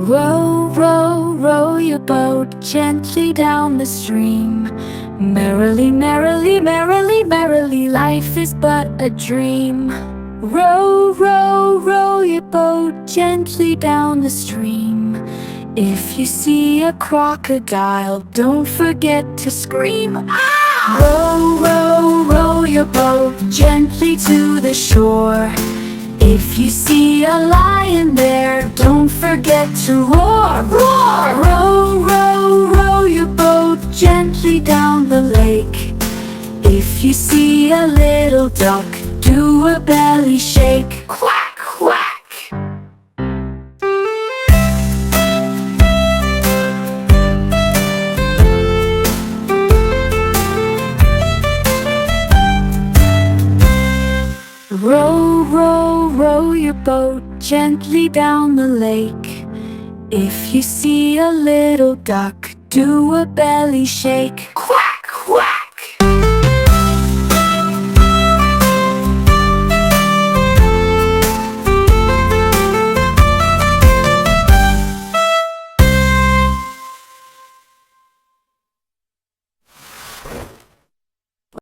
Row, row, row your boat gently down the stream. Merrily, merrily, merrily, merrily, life is but a dream. Row, row, row your boat gently down the stream. If you see a crocodile, don't forget to scream. Ah! Row, row, row your boat gently to the shore. If you see a lion there, don't forget to roar, roar! Row, row, row your boat gently down the lake. If you see a little duck, do a belly shake. Quack, quack! Row, row, row your boat gently down the lake. If you see a little duck, do a belly shake. Quack, quack!